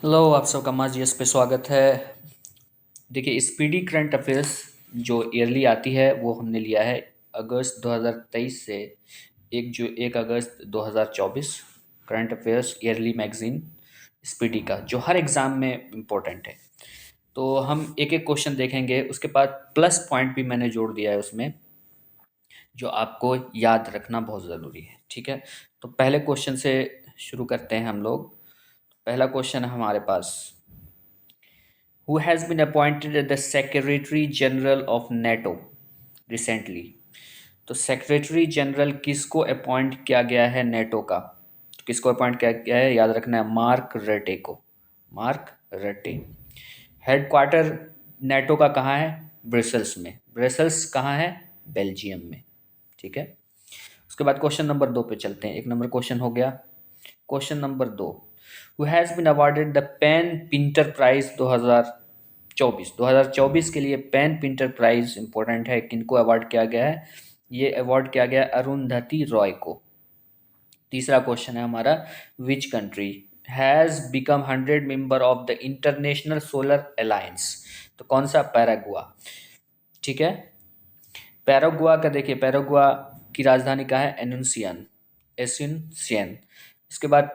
Hello, आप सबका माजियस पे स्वागत है। देखिए, स्पीडी करंट अफेयर्स जो ईयरली आती है वो हमने लिया है अगस्त 2023 से 1 अगस्त 2024। Current affairs yearly magazine speedy का जो हर एग्ज़ाम में इम्पोर्टेंट है। तो हम एक एक क्वेश्चन देखेंगे, उसके बाद प्लस पॉइंट भी मैंने जोड़ दिया है उसमें, जो आपको याद रखना बहुत ज़रूरी है। ठीक है, तो पहले क्वेश्चन से शुरू करते हैं हम लोग। पहला क्वेश्चन है हमारे पास, who has been appointed as the Secretary General of NATO recently। तो सेक्रेटरी जनरल किसको अपॉइंट किया गया है नेटो का? तो किसको अपॉइंट किया गया है, याद रखना है, मार्क रटे को। मार्क रटे। हेडक्वार्टर नेटो का कहाँ है? ब्रसल्स में। ब्रसल्स कहाँ है? बेल्जियम में। ठीक है, उसके बाद क्वेश्चन नंबर 2 पे चलते हैं। एक नंबर क्वेश्चन हो गया। Question number 2, who has been awarded the PEN Pinter Prize 2024 के लिए पेन पिंटर प्राइज इंपॉर्टेंट है, किनको अवार्ड किया गया है? ये अवार्ड किया गया अरुंधति रॉय को। तीसरा क्वेश्चन है हमारा, विच country has become 100 member of the international solar alliance? तो कौन सा? पैरागुआ। ठीक है, पैरागुआ का देखिए, पैरागुआ की राजधानी का है? एनुन्सियन। एसुनसियन। इसके बाद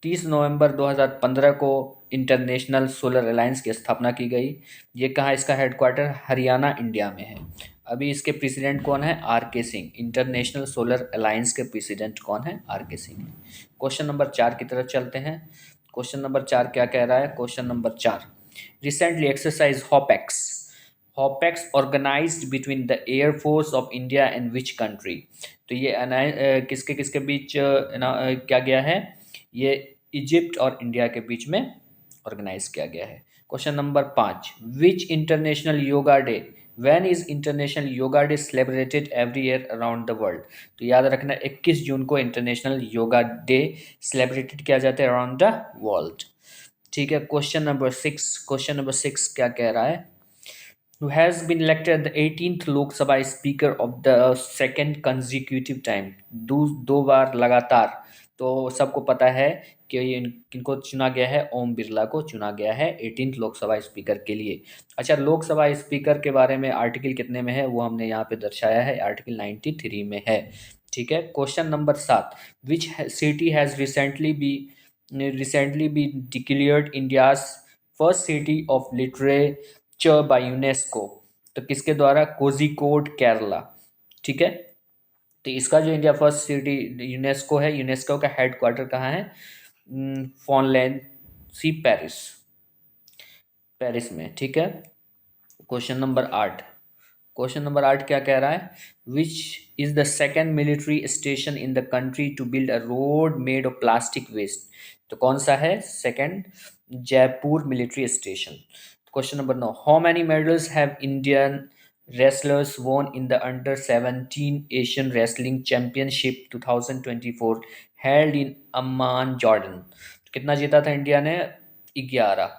30 नवंबर 2015 को इंटरनेशनल सोलर अलायंस की स्थापना की गई। ये कहाँ? इसका हेडक्वार्टर हरियाणा, इंडिया में है। अभी इसके प्रेसिडेंट कौन है? आर के सिंह। इंटरनेशनल सोलर अलायंस के प्रेसिडेंट कौन है? आर के सिंह। क्वेश्चन नंबर 4 की तरफ चलते हैं। क्वेश्चन नंबर 4 क्या कह रहा है? Question number 4, recently exercise Hopex Hopex organised between the air force of India and which country? तो ये किसके किसके बीच क्या गया है? ये इजिप्ट और इंडिया के बीच में ऑर्गेनाइज किया गया है। Question number 5, which international yoga day, when is international yoga day celebrated every year around the world? तो याद रखना, 21 जून को इंटरनेशनल योगा डे सेलिब्रेटेड किया जाता है अराउंड द वर्ल्ड। ठीक है, क्वेश्चन नंबर 6 क्या कह रहा है? who has been elected the 18th Lok Sabha Speaker of the second consecutive time, दो बार लगातार। तो सबको पता है कि ये किनको चुना गया है? ओम बिरला को चुना गया है 18th लोकसभा स्पीकर के लिए। अच्छा, लोकसभा स्पीकर के बारे में आर्टिकल कितने में है वो हमने यहाँ पे दर्शाया है, आर्टिकल 93 में है। ठीक है, question number 7, which city has recently be declared India's first city of literature by UNESCO? तो किसके द्वारा? कोझिकोड, केरला। ठीक है, तो इसका जो इंडिया फर्स्ट सिटी यूनेस्को है, यूनेस्को का हेडक्वार्टर कहाँ है? फोनलैंड सी, पेरिस। पेरिस में। ठीक है, क्वेश्चन नंबर 8। क्वेश्चन नंबर 8 क्या कह रहा है? Which is the second military station in the country to build a road made of plastic waste? तो कौन सा है second? Jaipur military station. Question number 9, how many medals have Indian wrestlers won in the under 17 Asian wrestling championship 2024 held in Amman, Jordan? कितना जीता था India ने? 11।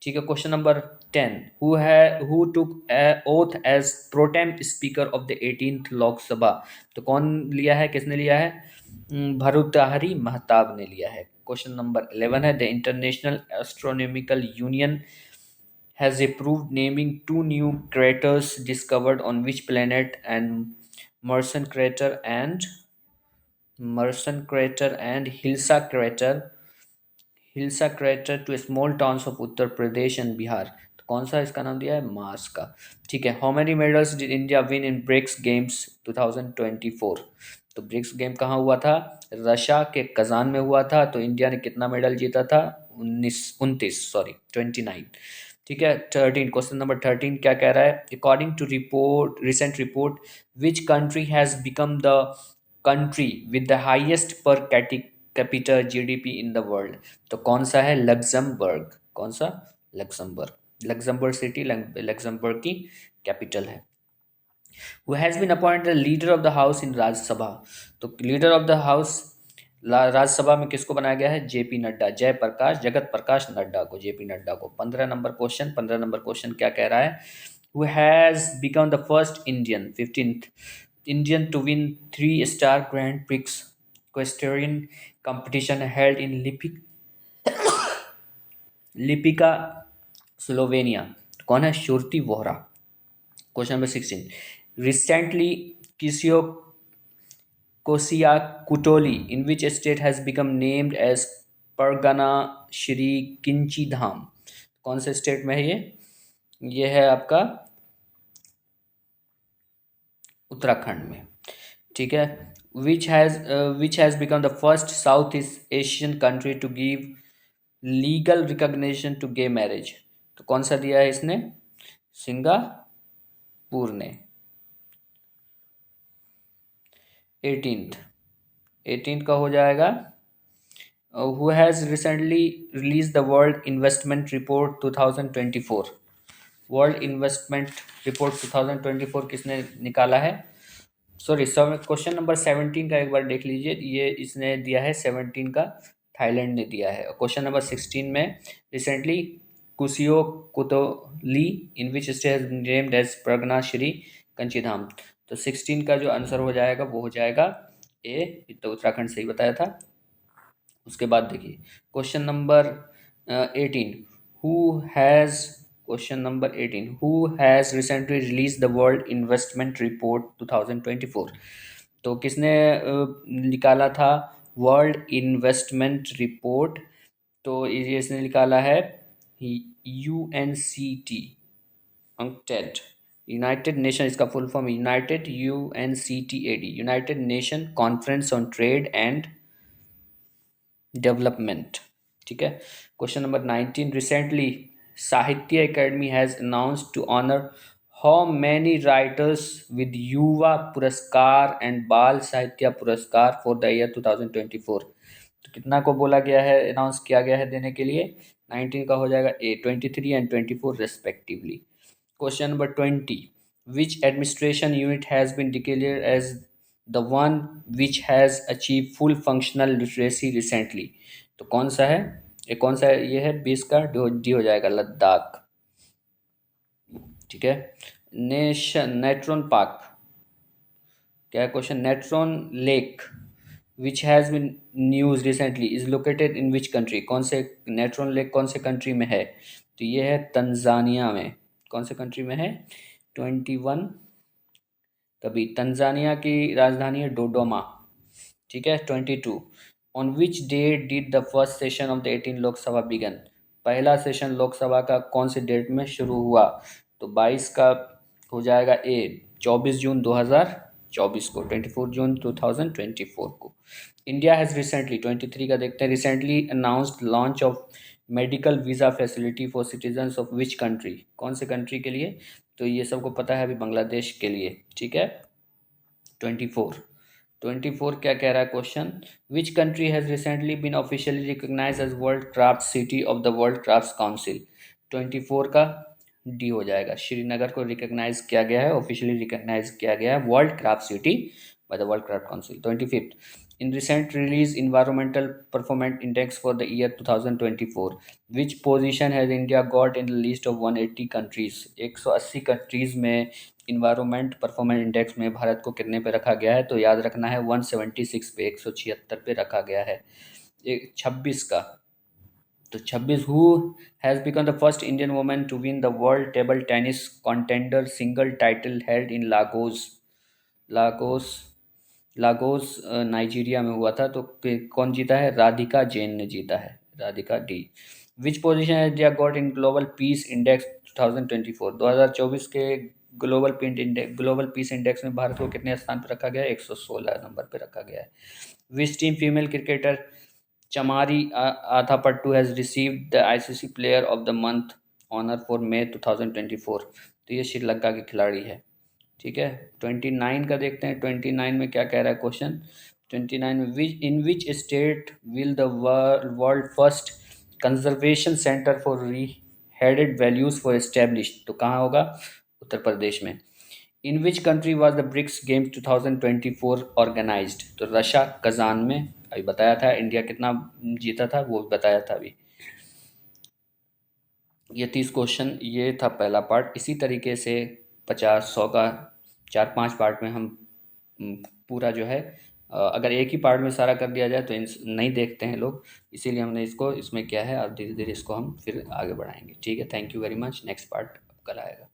ठीक है, question number 10, who took oath as pro tem speaker of the 18th लोक सभा? तो कौन लिया है, किसने लिया है? भर्तृहरि महताब ने लिया है। क्वेश्चन नंबर 11 है, the international astronomical union has approved naming 2 new craters discovered on which planet and Mursan crater and Hilsa crater two small towns of Uttar Pradesh and Bihar? तो कौन सा इसका नाम दिया है? मार्स का। ठीक है, how many medals did India win in BRICS games 2024? तो ब्रिक्स गेम कहाँ हुआ था? रशिया के कजान में हुआ था। तो इंडिया ने कितना मेडल जीता था? 29। ठीक है, 13, क्वेश्चन नंबर 13 क्या कह रहा है? According to recent report, which country has become the country with the highest per capita GDP in the world? तो कौन सा है? लग्जमबर्ग। कौन सा? लग्जमबर्ग। लग्जमबर्ग सिटी लग्जमबर्ग की कैपिटल है। Who has been appointed leader of the house in Rajya Sabha? तो leader of the house Rajya Sabha में किसको बनाया गया है? जेपी नड्डा, जगत प्रकाश नड्डा को, जेपी नड्डा को। 15 नंबर क्वेश्चन क्या कह रहा है? Who has become the first Indian 15th Indian to win 3-star grand prix equestrian competition held in Lipik Lipik Slovenia, तो कौन है? Shruti Vohra. Question number 16, recently किसियो Kosiya Kutoli in which state has become named as Pargana Shri Kainchi Dham, कौन से स्टेट में है ये है आपका उत्तराखंड में। ठीक है। Which has become the first South East Asian country to give legal recognition to gay marriage, तो कौन सा दिया है इसने? सिंगापुर ने। 18th 18th का हो जाएगा who has recently release the world investment report 2024, world investment report 2024 किसने निकाला है? सॉरी, सब क्वेश्चन नंबर 17 का एक बार देख लीजिए, ये इसने दिया है 17 का, थाईलैंड ने दिया है। क्वेश्चन नंबर 16 में recently Kosiya Kutoli in which state has named as Pargana Shri Kainchi Dham, तो 16 का जो आंसर हो जाएगा वो हो जाएगा ए, तो उत्तराखंड सही बताया था। उसके बाद देखिए question number 18, who has question number 18, who has recently release the world investment report 2024, तो किसने निकाला था वर्ल्ड इन्वेस्टमेंट रिपोर्ट? तो ये इसने निकाला है UNCT अंकटेड, यूनाइटेड नेशन, इसका full form United UNCTAD, United Nation conference on trade and development. ठीक है। Question number 19, recently Sahitya Academy has announced to honour how many writers with Yuva Puraskar and बाल साहित्य पुरस्कार फॉर द ईयर 2024, तो कितना को बोला गया है, अनाउंस किया गया है देने के लिए? 19 का हो जाएगा ए, 23 and 24 respectively. Question number 20, which administration unit has been declared as the one which has achieved full functional literacy recently, तो कौन सा है ये? कौन सा है? ये है 20 का डी हो जाएगा लद्दाख। ठीक है। नेट्रॉन पार्क, क्या है question? Natron lake which has been news recently is located in which country, कौन से नेट्रॉन लेक कौन से कंट्री में है? तो ये है तंजानिया में। कौन से कंट्री में है? 21 कभी, तंजानिया की राजधानी है डोडोमा। ठीक है। 22, on which day did the first session of the 18 Lok Sabha began, पहला सेशन लोकसभा का कौन से डेट में शुरू हुआ? तो 22 का हो जाएगा ए, 24 जून 2024 को, 24 जून 2024 को। इंडिया हैज़ रिसेंटली, 23 का देखते हैं, recently announced launch of medical visa facility for citizens of which country, कौन से कंट्री के लिए? तो ये सबको पता है अभी, बांग्लादेश के लिए। ठीक है। 24 क्या कह रहा है question? Which country has recently been officially recognize as world craft city of the world craft council, 24 का डी हो जाएगा। श्रीनगर को रिकॉग्नाइज किया गया है, ऑफिशियली रिकॉग्नाइज किया गया है world craft city by the world craft council. 25, in recent release environmental performance index for the year 2024, which position has India got in the list of 180 countries, 180 countries में environment performance index में भारत को कितने पे रखा गया है? तो याद रखना है 176 पे, 176 पे रखा गया है। 26 का, तो 26, who has become the first Indian women to win the world table tennis contender single title held in Lagos Lagos Nigeria में हुआ था, तो कौन जीता है? राधिका जैन ने जीता है, राधिका डी। विच पोजीशन है India got in global peace index 2024, 2024 के ग्लोबल पीस इंडेक्स में भारत को कितने स्थान पर रखा गया है? 116 नंबर पर रखा गया है। Which team female cricketer Chamari Athapaththu has received the ICC player of the month honour for May 2024, तो ये श्रीलंका की खिलाड़ी है। ठीक है। 29 का देखते हैं, 29 में क्या कह रहा है क्वेश्चन? 29 में in which state will the world first conservation centre for headed values for establish, तो कहाँ होगा? उत्तर प्रदेश में। In which country was the BRICS games 2024 organised, तो रशिया कजान में, अभी बताया था। इंडिया कितना जीता था वो भी बताया था अभी। ये 30 क्वेश्चन, ये था पहला पार्ट। इसी तरीके से 50 100 का 4-5 पार्ट में हम पूरा जो है अगर एक ही पार्ट में सारा कर दिया जाए तो नहीं देखते हैं लोग, इसीलिए हमने इसको इसमें किया है। और धीरे धीरे इसको हम फिर आगे बढ़ाएंगे। ठीक है, thank you very much. Next part कल आएगा।